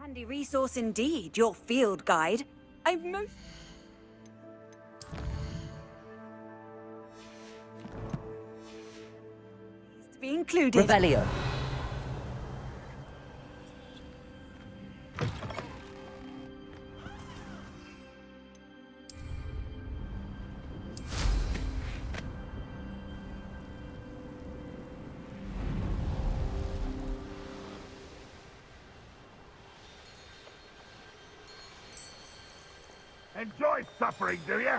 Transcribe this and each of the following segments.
Handy resource indeed, your field guide. I'm most... to be included. Revelio. Enjoy suffering, do you?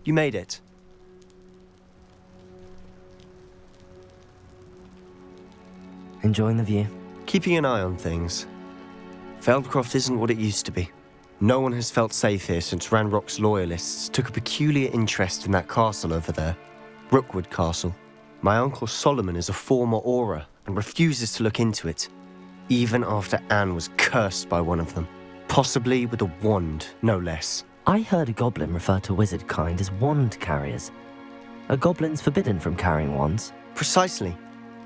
You made it. Enjoying the view? Keeping an eye on things. Feldcroft isn't what it used to be. No one has felt safe here since Ranrock's loyalists took a peculiar interest in that castle over there. Rookwood Castle. My uncle Solomon is a former Auror and refuses to look into it, even after Anne was cursed by one of them. Possibly with a wand, no less. I heard a goblin refer to wizard kind as wand carriers. Are goblins forbidden from carrying wands? Precisely.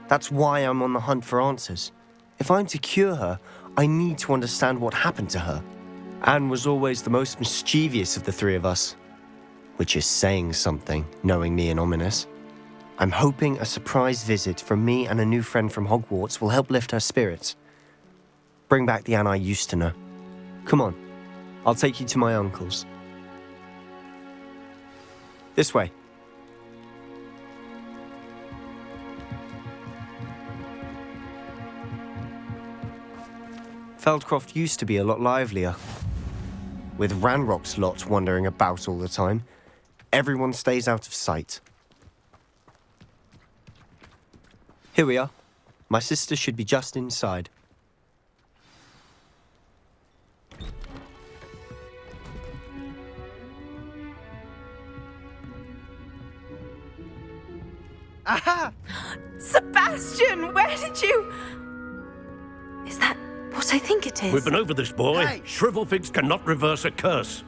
That's why I'm on the hunt for answers. If I'm to cure her, I need to understand what happened to her. Anne was always the most mischievous of the three of us. Which is saying something, knowing me and Ominous. I'm hoping a surprise visit from me and a new friend from Hogwarts will help lift her spirits. Bring back the Anne I used to know. Come on, I'll take you to my uncle's. This way. Feldcroft used to be a lot livelier. With Ranrock's lot wandering about all the time, everyone stays out of sight. Here we are. My sister should be just inside. Aha! Sebastian, where did you... Is that what I think it is? We've been over this, boy. Hey! Shrivelfigs cannot reverse a curse.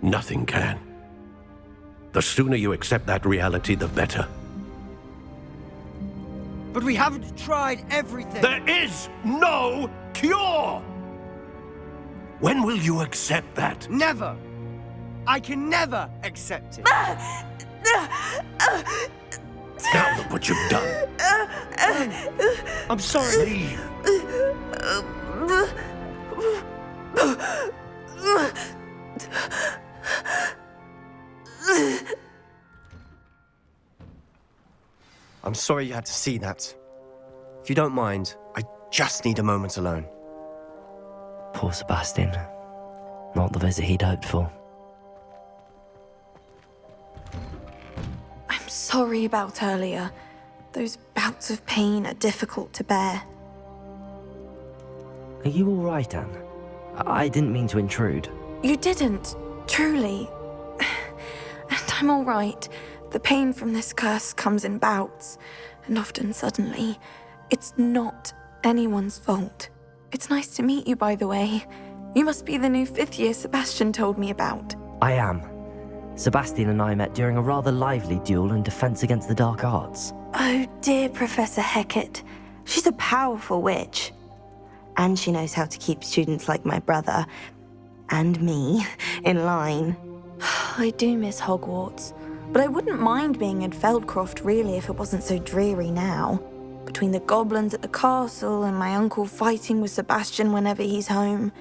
Nothing can. The sooner you accept that reality, the better. But we haven't tried everything. There is no cure! When will you accept that? Never. I can never accept it. Now look what you've done. I'm sorry. Leave. I'm sorry you had to see that. If you don't mind, I just need a moment alone. Poor Sebastian. Not the visit he'd hoped for. I'm sorry about earlier. Those bouts of pain are difficult to bear. Are you all right, Anne? I didn't mean to intrude. You didn't, truly. And I'm all right. The pain from this curse comes in bouts, and often suddenly. It's not anyone's fault. It's nice to meet you, by the way. You must be the new 5th year Sebastian told me about. I am. Sebastian and I met during a rather lively duel in Defense Against the Dark Arts. Oh dear, Professor Hecat. She's a powerful witch. And she knows how to keep students like my brother, and me, in line. I do miss Hogwarts, but I wouldn't mind being in Feldcroft really if it wasn't so dreary now. Between the goblins at the castle and my uncle fighting with Sebastian whenever he's home,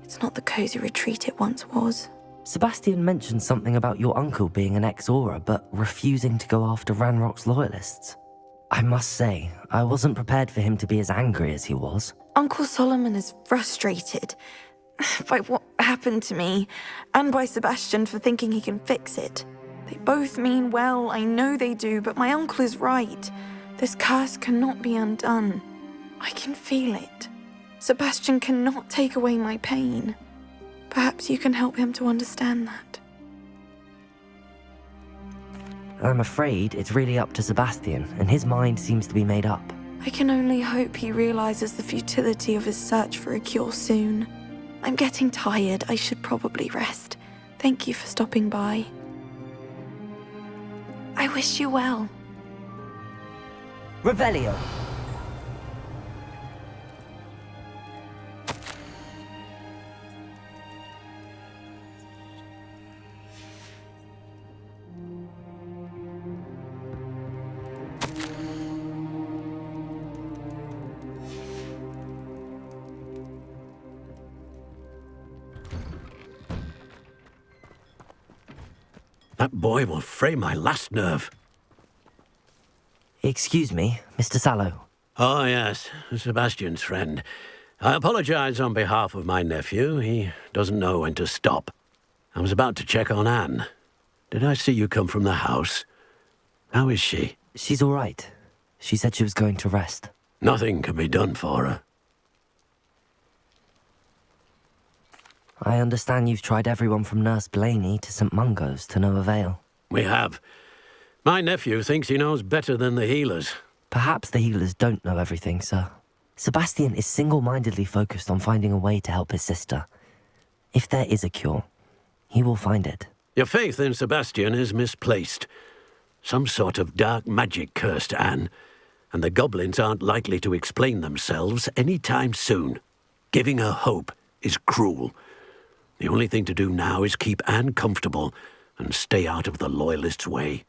it's not the cozy retreat it once was. Sebastian mentioned something about your uncle being an ex-Auror, but refusing to go after Ranrock's loyalists. I must say, I wasn't prepared for him to be as angry as he was. Uncle Solomon is frustrated by what happened to me, and by Sebastian for thinking he can fix it. They both mean well, I know they do, but my uncle is right. This curse cannot be undone. I can feel it. Sebastian cannot take away my pain. Perhaps you can help him to understand that. I'm afraid it's really up to Sebastian, and his mind seems to be made up. I can only hope he realizes the futility of his search for a cure soon. I'm getting tired. I should probably rest. Thank you for stopping by. I wish you well. Revelio. That boy will fray my last nerve. Excuse me, Mr. Sallow. Oh, yes, Sebastian's friend. I apologize on behalf of my nephew. He doesn't know when to stop. I was about to check on Anne. Did I see you come from the house? How is she? She's all right. She said she was going to rest. Nothing can be done for her. I understand you've tried everyone from Nurse Blaney to St. Mungo's to no avail. We have. My nephew thinks he knows better than the healers. Perhaps the healers don't know everything, sir. Sebastian is single-mindedly focused on finding a way to help his sister. If there is a cure, he will find it. Your faith in Sebastian is misplaced. Some sort of dark magic cursed Anne, and the goblins aren't likely to explain themselves any time soon. Giving her hope is cruel. The only thing to do now is keep Anne comfortable and stay out of the Loyalists' way.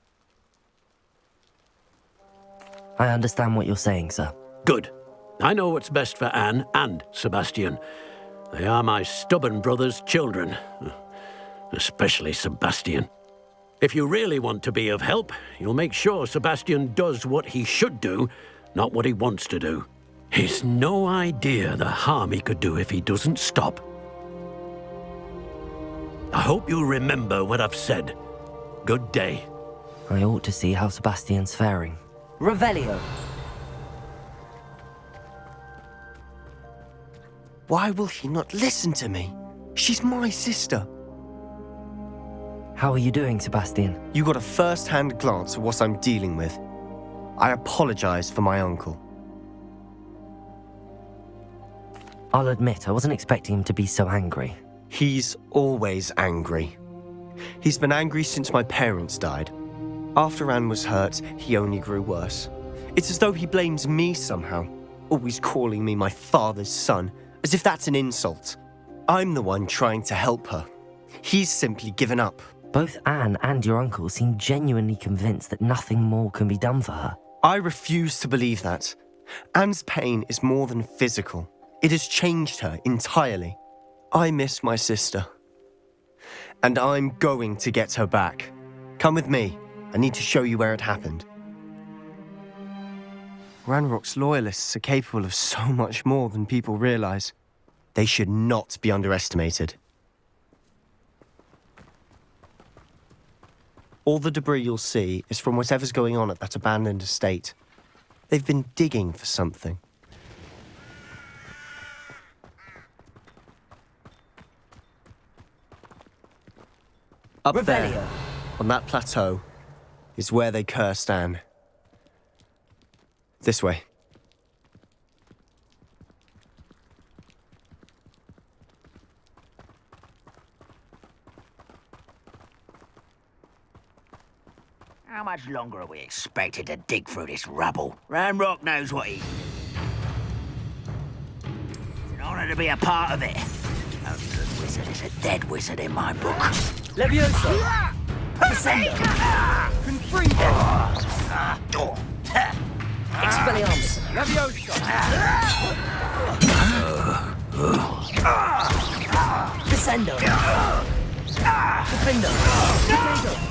I understand what you're saying, sir. Good. I know what's best for Anne and Sebastian. They are my stubborn brother's children. Especially Sebastian. If you really want to be of help, you'll make sure Sebastian does what he should do, not what he wants to do. He's no idea the harm he could do if he doesn't stop. I hope you'll remember what I've said. Good day. I ought to see how Sebastian's faring. Revelio. Why will he not listen to me? She's my sister. How are you doing, Sebastian? You got a first-hand glance at what I'm dealing with. I apologize for my uncle. I'll admit, I wasn't expecting him to be so angry. He's always angry. He's been angry since my parents died. After Anne was hurt, he only grew worse. It's as though he blames me somehow, always calling me my father's son, as if that's an insult. I'm the one trying to help her. He's simply given up. Both Anne and your uncle seem genuinely convinced that nothing more can be done for her. I refuse to believe that. Anne's pain is more than physical. It has changed her entirely. I miss my sister. And I'm going to get her back. Come with me. I need to show you where it happened. Ranrock's loyalists are capable of so much more than people realize. They should not be underestimated. All the debris you'll see is from whatever's going on at that abandoned estate. They've been digging for something. Up there, on that plateau, is where they cursed Anne. This way. How much longer are we expected to dig through this rubble? Ranrock knows what he... It's an honor to be a part of it. A good wizard is a dead wizard in my book. Levioso! Descendo! Expelliarmus! Levioso! Descendo! Defendo!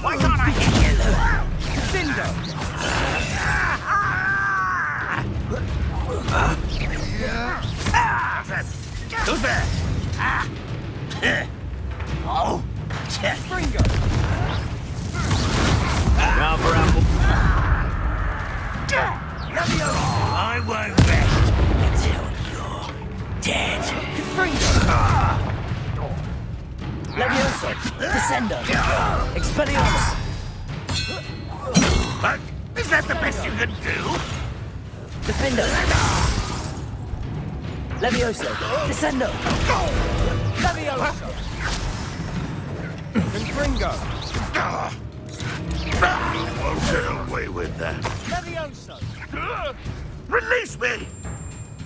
Why can't I hit you? Defendo! Who's there? Oh! Springo! Now for apple. I won't rest until you're dead. Levioso! Descendo! Expelliarmus! But is that the best you can do? Defendo! Levioso! Descendo! Leviosa! Confringo! You won't get away with that. Leviosa! Release me!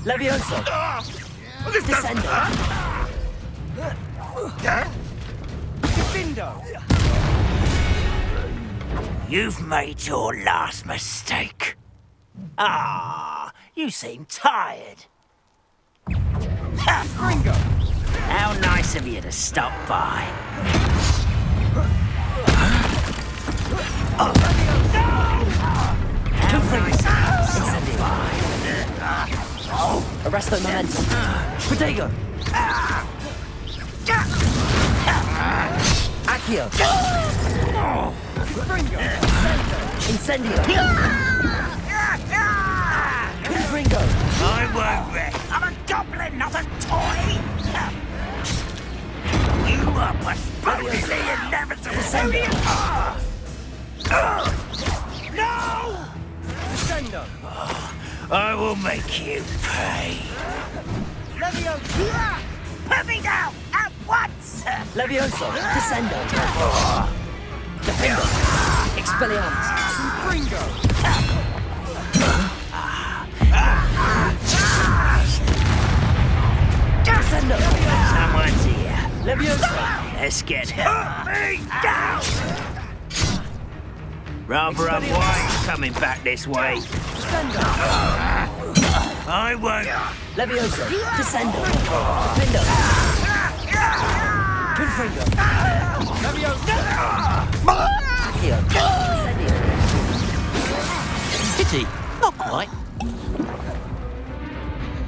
Levioso! This doesn't hurt. Defindo! You've made your last mistake. Ah, you seem tired. Confringo! How nice of you to stop by. Arresto momentum. Protego! Accio! Confringo! Incendio! Confringo! I won't wreck. I'm a goblin, not a toy. You are postponing the inevitable. No! Descendo! I will make you pay. Leviosa! Put me down at once! Levioso! Descendo! Defendo! Expelliarmus! Confringo! Descendo! Someone's here. Levioso! Let's get him. Put me down! Rather unwise coming back this way. I won't. Levioso! Descendo! Defendo! Confringo! Leviosa! Accio! Incendio! Pity. Not quite.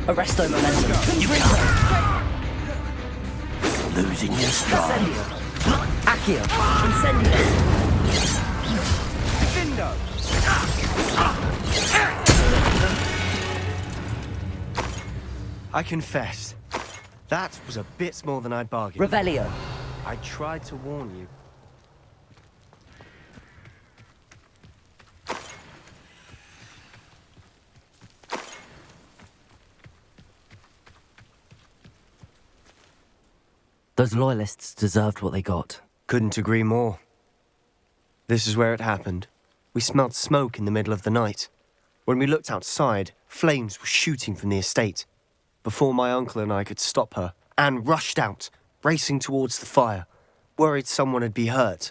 Arresto momentum. Confringo! Losing your stride. Incendio! Accio! Incendio! Defindo! I confess, that was a bit more than I'd bargained. Revelio! I tried to warn you. Those loyalists deserved what they got. Couldn't agree more. This is where it happened. We smelled smoke in the middle of the night. When we looked outside, flames were shooting from the estate. Before my uncle and I could stop her, Anne rushed out, racing towards the fire, worried someone had been hurt.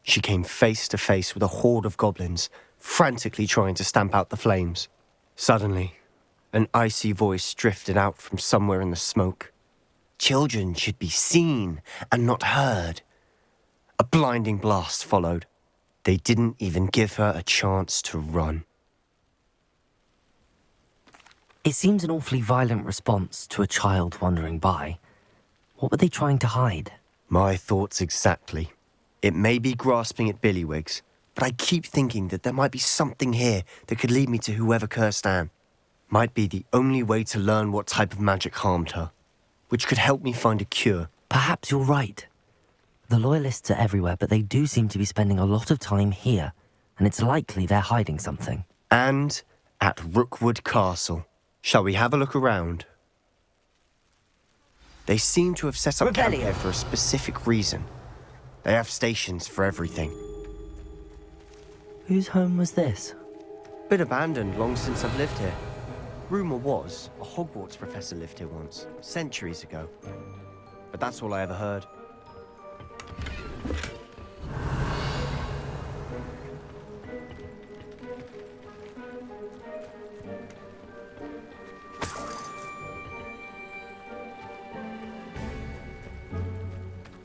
She came face to face with a horde of goblins, frantically trying to stamp out the flames. Suddenly, an icy voice drifted out from somewhere in the smoke. Children should be seen and not heard. A blinding blast followed. They didn't even give her a chance to run. It seems an awfully violent response to a child wandering by. What were they trying to hide? My thoughts exactly. It may be grasping at Billywigs, but I keep thinking that there might be something here that could lead me to whoever cursed Anne. Might be the only way to learn what type of magic harmed her, which could help me find a cure. Perhaps you're right. The loyalists are everywhere, but they do seem to be spending a lot of time here, and it's likely they're hiding something. And at Rookwood Castle. Shall we have a look around? They seem to have set up camp here for a specific reason. They have stations for everything. Whose home was this? Been abandoned long since I've lived here. Rumour was a Hogwarts professor lived here once, centuries ago. But that's all I ever heard.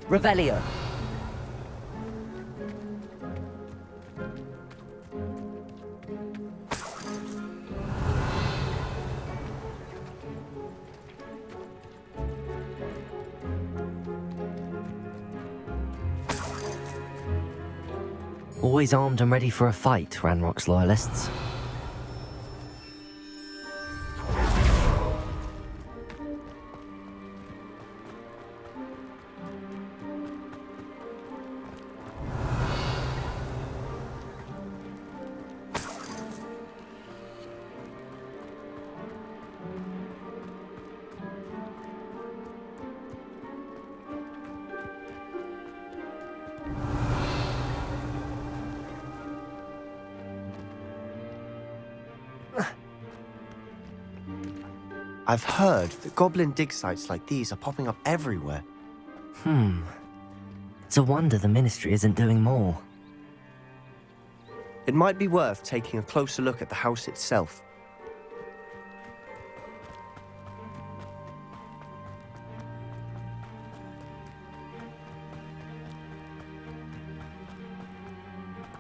Revelio. Always armed and ready for a fight, Ranrock's loyalists. I've heard that goblin dig sites like these are popping up everywhere. It's a wonder the Ministry isn't doing more. It might be worth taking a closer look at the house itself.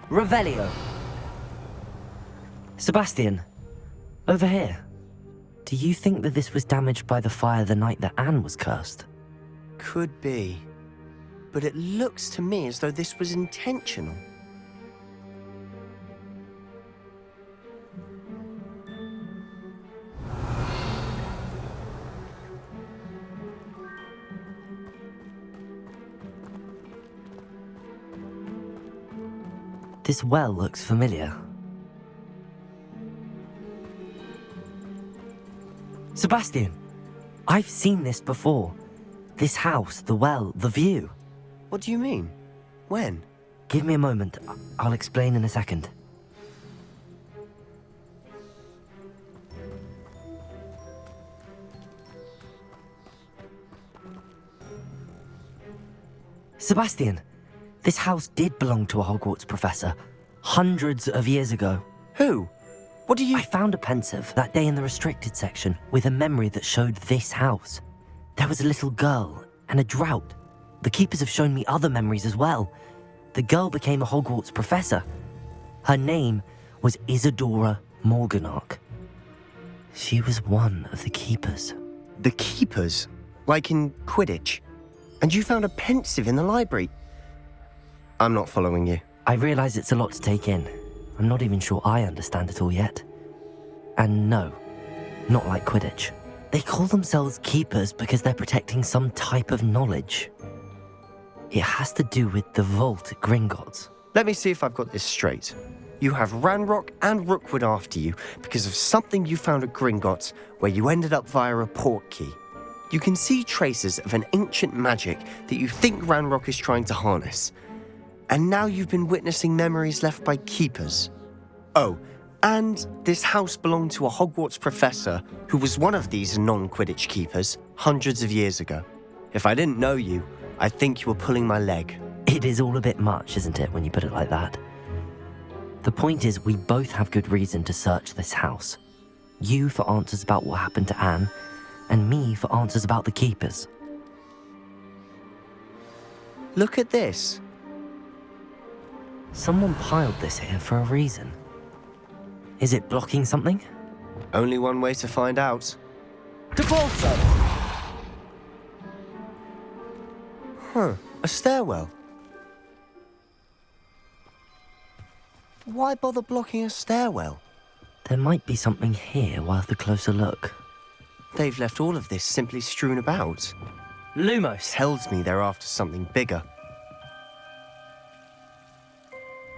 Revelio. Sebastian, over here. Do you think that this was damaged by the fire the night that Anne was cursed? Could be. But it looks to me as though this was intentional. This well looks familiar. Sebastian, I've seen this before. This house, the well, the view. What do you mean? When? Give me a moment. I'll explain in a second. Sebastian, this house did belong to a Hogwarts professor, hundreds of years ago. Who? What do you... I found a pensive that day in the restricted section with a memory that showed this house. There was a little girl and a drought. The keepers have shown me other memories as well. The girl became a Hogwarts professor. Her name was Isadora Morganach. She was one of the keepers. The keepers? Like in Quidditch? And you found a pensive in the library? I'm not following you. I realize it's a lot to take in. I'm not even sure I understand it all yet. And no, not like Quidditch. They call themselves keepers because they're protecting some type of knowledge. It has to do with the vault at Gringotts. Let me see if I've got this straight. You have Ranrock and Rookwood after you because of something you found at Gringotts where you ended up via a portkey. You can see traces of an ancient magic that you think Ranrock is trying to harness. And now you've been witnessing memories left by keepers. Oh, and this house belonged to a Hogwarts professor who was one of these non-Quidditch keepers hundreds of years ago. If I didn't know you, I'd think you were pulling my leg. It is all a bit much, isn't it, when you put it like that? The point is, we both have good reason to search this house. You for answers about what happened to Anne, and me for answers about the keepers. Look at this. Someone piled this here for a reason. Is it blocking something? Only one way to find out. Debolso! Huh, a stairwell. Why bother blocking a stairwell? There might be something here worth a closer look. They've left all of this simply strewn about. Lumos! Tells me they're after something bigger.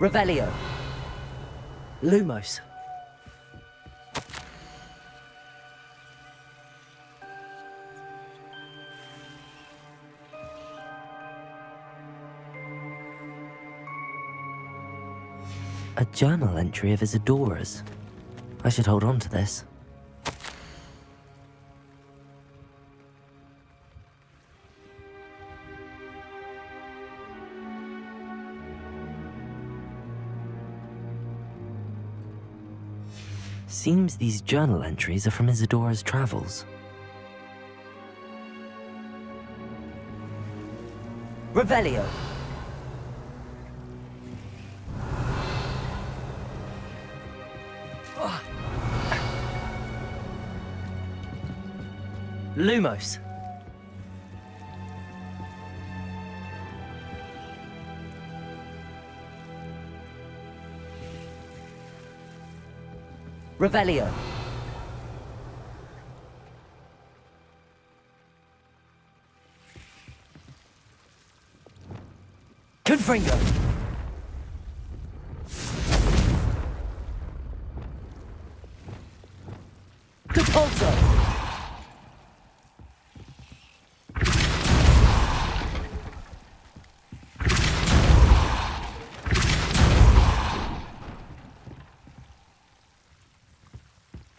Revelio. Lumos. A journal entry of Isadora's. I should hold on to this. Seems these journal entries are from Isadora's travels. Revelio. Lumos. Revelio. Confringo. Depulso.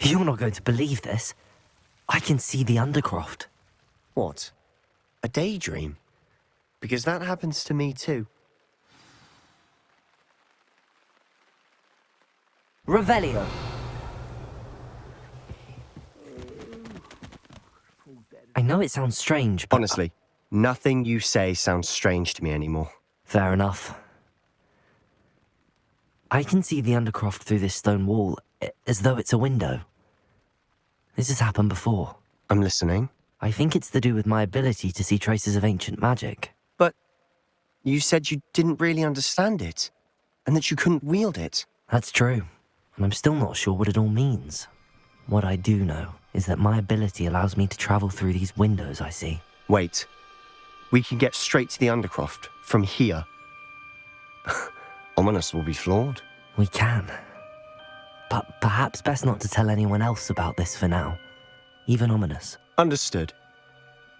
You're not going to believe this. I can see the Undercroft. What? A daydream? Because that happens to me too. Revelio. I know it sounds strange, but... Honestly, nothing you say sounds strange to me anymore. Fair enough. I can see the Undercroft through this stone wall, as though it's a window. This has happened before. I'm listening. I think it's to do with my ability to see traces of ancient magic. But you said you didn't really understand it, and that you couldn't wield it. That's true, and I'm still not sure what it all means. What I do know is that my ability allows me to travel through these windows I see. Wait. We can get straight to the Undercroft from here. Ominous will be floored. We can. But perhaps best not to tell anyone else about this for now. Even Ominous. Understood.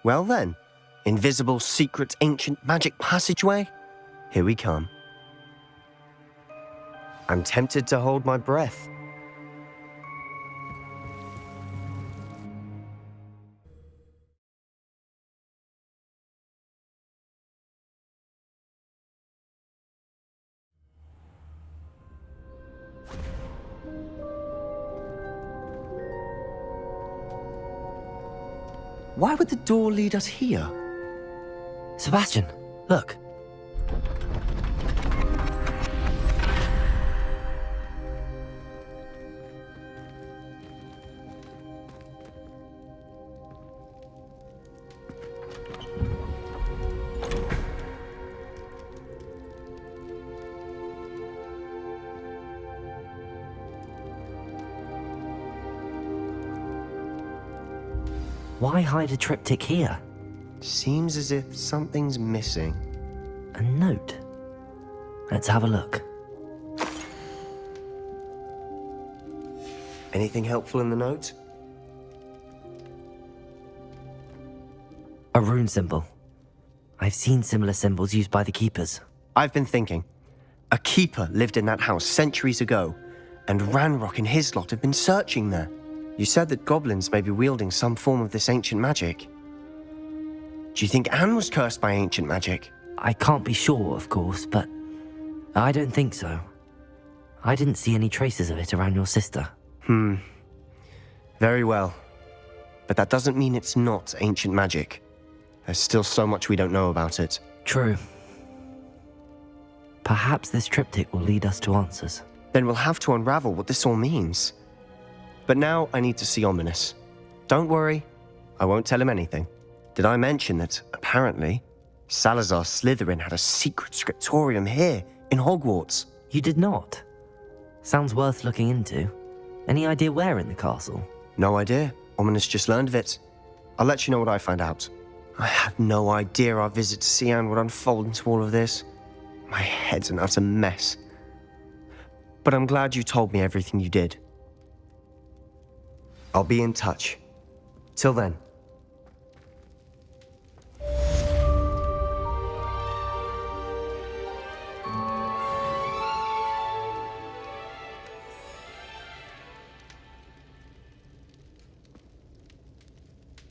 Well then, invisible, secret, ancient magic passageway? Here we come. I'm tempted to hold my breath. Why would the door lead us here? Sebastian, look. Why hide a triptych here? Seems as if something's missing. A note. Let's have a look. Anything helpful in the note? A rune symbol. I've seen similar symbols used by the keepers. I've been thinking. A keeper lived in that house centuries ago, and Ranrock and his lot have been searching there. You said that goblins may be wielding some form of this ancient magic. Do you think Anne was cursed by ancient magic? I can't be sure, of course, but I don't think so. I didn't see any traces of it around your sister. Very well. But that doesn't mean it's not ancient magic. There's still so much we don't know about it. True. Perhaps this triptych will lead us to answers. Then we'll have to unravel what this all means. But now I need to see Ominous. Don't worry, I won't tell him anything. Did I mention that, apparently, Salazar Slytherin had a secret scriptorium here in Hogwarts? You did not? Sounds worth looking into. Any idea where in the castle? No idea. Ominous just learned of it. I'll let you know what I find out. I had no idea our visit to see Anne would unfold into all of this. My head's an utter mess. But I'm glad you told me everything you did. I'll be in touch. Till then.